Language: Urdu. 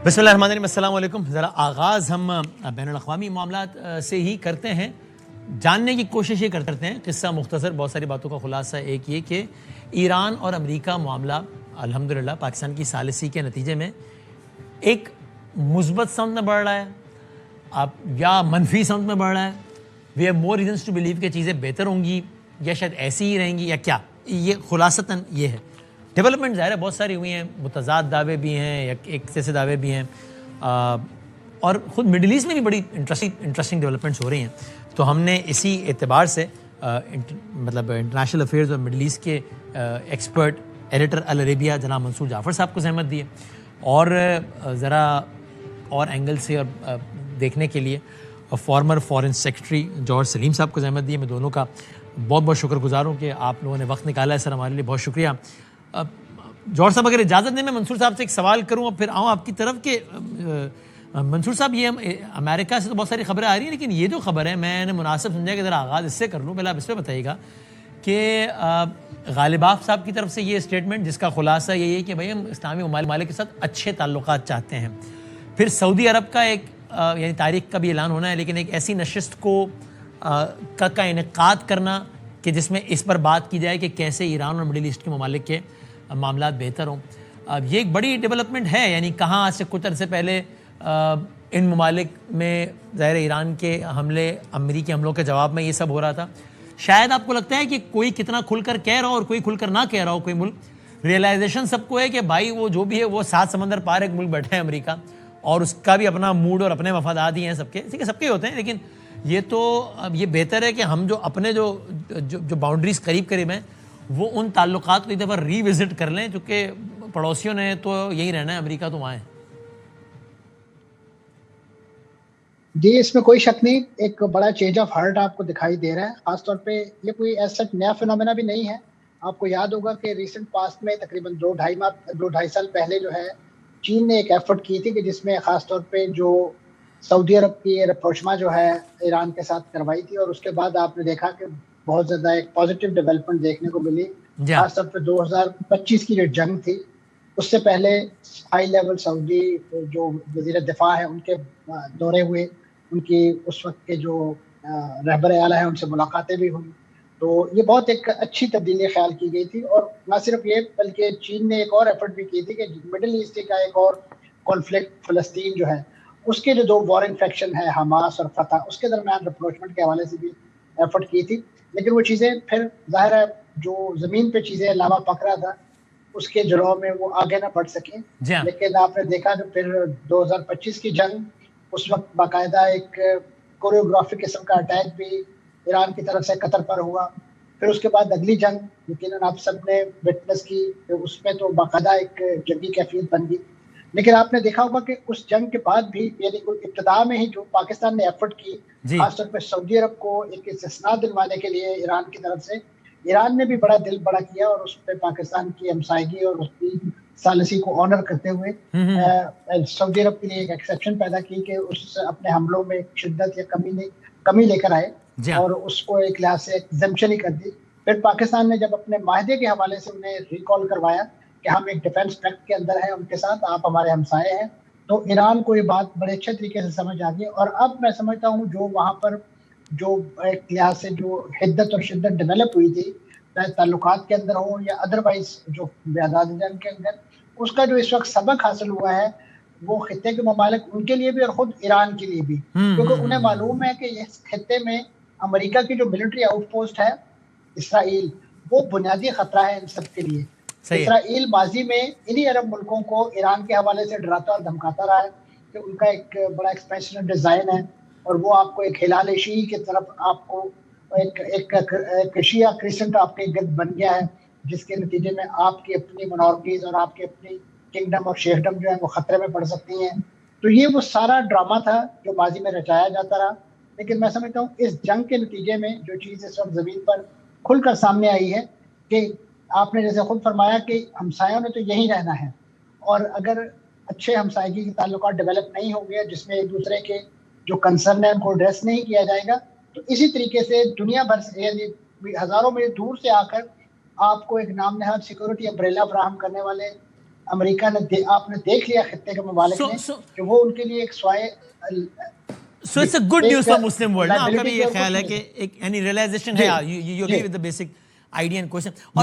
بسم اللہ الرحمن الرحیم، السلام علیکم۔ ذرا آغاز ہم بین الاقوامی معاملات سے ہی کرتے ہیں، جاننے کی کوشش یہ کرتے ہیں۔ قصہ مختصر، بہت ساری باتوں کا خلاصہ ایک یہ کہ ایران اور امریکہ معاملہ الحمدللہ پاکستان کی ثالثی کے نتیجے میں ایک مثبت سمت میں بڑھ رہا ہے اب یا منفی سمت میں بڑھ رہا ہے۔ We have more reasons to believe کہ چیزیں بہتر ہوں گی یا شاید ایسی ہی رہیں گی یا کیا، یہ خلاصتاً یہ ہے۔ ڈیولپمنٹ ظاہر ہے بہت ساری ہوئی ہیں، متضاد دعوے بھی ہیں یا ایک جیسے دعوے بھی ہیں، اور خود مڈل ایسٹ میں بھی بڑی انٹرسٹنگ ڈیولپمنٹس ہو رہی ہیں۔ تو ہم نے اسی اعتبار سے مطلب انٹرنیشنل افیئرز اور مڈل ایسٹ کے ایکسپرٹ ایڈیٹر العربیہ جناب منصور جعفر صاحب کو زحمت دی ہے، اور ذرا اور اینگل سے اور دیکھنے کے لیے فارمر فارن سیکرٹری جارج سلیم صاحب کو زحمت دی ہے۔ میں دونوں کا بہت بہت شکر گزار ہوں کہ آپ لوگوں نے وقت نکالا ہے سر ہمارے لیے، بہت شکریہ۔ جارج صاحب اگر اجازت دیں میں منصور صاحب سے ایک سوال کروں اور پھر آؤں آپ کی طرف کہ منصور صاحب یہ امریکہ سے تو بہت ساری خبریں آ رہی ہیں، لیکن یہ جو خبر ہے میں نے مناسب سمجھا کہ ذرا آغاز اس سے کر لوں۔ پہلے آپ اس پہ بتائیے گا کہ غالباف صاحب کی طرف سے یہ اسٹیٹمنٹ جس کا خلاصہ یہی ہے کہ بھئی ہم اسلامی ممالک کے ساتھ اچھے تعلقات چاہتے ہیں، پھر سعودی عرب کا ایک یعنی تاریخ کا بھی اعلان ہونا ہے، لیکن ایک ایسی نشست کا انعقاد کرنا کہ جس میں اس پر بات کی جائے کہ کیسے ایران اور مڈل ایسٹ کے ممالک کے معاملات بہتر ہوں۔ یہ ایک بڑی ڈیولپمنٹ ہے، یعنی کہاں آج سے کچھ عرصے پہلے ان ممالک میں ظاہر ایران کے حملے، امریکی حملوں کے جواب میں یہ سب ہو رہا تھا۔ شاید آپ کو لگتا ہے کہ کوئی کتنا کھل کر کہہ رہا ہو اور کوئی کھل کر نہ کہہ رہا ہو، کوئی ملک ریئلائزیشن سب کو ہے کہ بھائی وہ جو بھی ہے وہ 7 سمندر پار ایک ملک بیٹھا ہے امریکہ، اور اس کا بھی اپنا موڈ اور اپنے مفادات ہی ہیں سب کے، ٹھیک ہے سب کے ہوتے ہیں، لیکن یہ تو اب یہ بہتر ہے کہ ہم جو اپنے جو باؤنڈریز قریب ہیں وہ ان تعلقات کو ایک دفعہ ری وزٹ کر لیں، چونکہ پڑوسیوں نے تو یہی رہنا ہے، امریکہ تو وہاں ہے۔ جی اس میں کوئی شک نہیں، ایک بڑا چینج آف ہارٹ آپ کو دکھائی دے رہا ہے، خاص طور پہ یہ کوئی ایسا نیا فنومینا بھی نہیں ہے۔ آپ کو یاد ہوگا کہ ریسنٹ پاسٹ میں تقریباً 2-2.5 سال پہلے جو ہے چین نے ایک ایفرٹ کی تھی کہ جس میں خاص طور پہ جو سعودی عرب کی رپروچما جو ہے ایران کے ساتھ کروائی تھی، اور اس کے بعد آپ نے دیکھا کہ بہت زیادہ ایک پازیٹیو ڈیولپمنٹ دیکھنے کو ملی، خاص طور پہ 2025 کی جو جنگ تھی اس سے پہلے ہائی لیول سعودی جو وزیر دفاع ہے ان کے دورے ہوئے، ان کی اس وقت کے جو رہبر اعلیٰ ہیں ان سے ملاقاتیں بھی ہوئی، تو یہ بہت ایک اچھی تبدیلی خیال کی گئی تھی۔ اور نہ صرف یہ بلکہ چین نے ایک اور ایفرٹ بھی کی تھی کہ مڈل ایسٹ کا ایک اور کانفلکٹ فلسطین جو ہے اس کے جو 2 وارنگ فیکشن ہے حماس اور فتح، اس کے درمیان رپروچمنٹ کے حوالے سے بھی ایفرٹ کی تھی، لیکن وہ چیزیں پھر ظاہر ہے جو زمین پہ چیزیں لاوا پک رہا تھا اس کے جڑوں میں وہ آگے نہ بڑھ سکیں۔ لیکن آپ نے دیکھا کہ پھر 2025 کی جنگ اس وقت باقاعدہ ایک کوریوگرافی قسم کا اٹیک بھی ایران کی طرف سے قطر پر ہوا، پھر اس کے بعد اگلی جنگ یقیناً آپ سب نے وٹنس کی، اس میں تو باقاعدہ ایک جنگی کیفیت بن گئی۔ لیکن آپ نے دیکھا ہوگا کہ اس جنگ کے بعد بھی یعنی ابتدا میں ہی جو پاکستان نے ایفرٹ کی خاص طور پہ سعودی عرب کو ایک استثناء دلوانے کے لیے ایران کی طرف سے، ایران نے بھی بڑا دل بڑا کیا اور اس پہ پاکستان کی ہمسائیگی اور اس کی ثالثی کو آنر کرتے ہوئے سعودی عرب کے لیے ایک ایکسیپشن پیدا کی کہ اس اپنے حملوں میں شدت یا کمی لے کر آئے اور اس کو ایک لحاظ سے ایگزمپشن ہی کر دی۔ پھر پاکستان نے جب اپنے معاہدے کے حوالے سے انہیں ریکال کروایا کہ ہم ایک ڈیفنس پیکٹ کے اندر ہیں ان کے ساتھ، آپ ہمارے ہمسائے ہیں، تو ایران کو یہ بات بڑے اچھے طریقے سے سمجھ آ گئی۔ اور اب میں سمجھتا ہوں جو وہاں پر جو ایک لحاظ سے جو حدت اور شدت ڈیولپ ہوئی تھی چاہے تعلقات کے اندر ہو یا ادروائز جو آزاد جنگ کے اندر، اس کا جو اس وقت سبق حاصل ہوا ہے وہ خطے کے ممالک ان کے لیے بھی اور خود ایران کے لیے بھی، کیونکہ انہیں معلوم ہے کہ اس خطے میں امریکہ کی جو ملٹری آؤٹ پوسٹ ہے اسرائیل، وہ بنیادی خطرہ ہے ان سب کے لیے۔ اسرائیل ماضی میں انہی عرب ملکوں کو ایران کے حوالے سے ڈراتا اور دھمکاتا رہا ہے کہ ان کا ایک بڑا ایکسپینشن ڈیزائن ہے اور وہ آپ کو ایک ہلال شیعی کی طرف آپ کو ایک شیعہ کرسنٹ آپ کے گرد بن گیا ہے، جس کے نتیجے میں آپ کی اپنی منارٹیز اور آپ کی اپنی کنگڈم اور شیخڈم جو ہے وہ خطرے میں پڑ سکتی ہیں۔ تو یہ وہ سارا ڈرامہ تھا جو ماضی میں رچایا جاتا رہا، لیکن میں سمجھتا ہوں اس جنگ کے نتیجے میں جو چیز اس وقت زمین پر کھل کر سامنے آئی ہے کہ آپ نے جیسے خود فرمایا کہ ہمسایوں نے تو یہی رہنا ہے، اور اگر اچھے ہمسائیگی کے تعلقات ڈیولپ نہیں ہوں گے جس میں ایک دوسرے کے جو کنسرن ہے ان کو ایڈریس نہیں کیا جائے گا، تو اسی طریقے سے دنیا بھر سے یعنی ہزاروں میل دور سے آ کر آپ کو ایک نام نہاد سیکورٹی امبریلا فراہم کرنے والے امریکہ نے آپ نے دیکھ لیا خطے کے ممالک نے کہ وہ ان کے لیے ایک سوائے So it's a good news for Muslim world. آپ کا بھی یہ خیال ہے کہ ایک یعنی ریئلائزیشن ہے, you agree with the basic idea and question. اور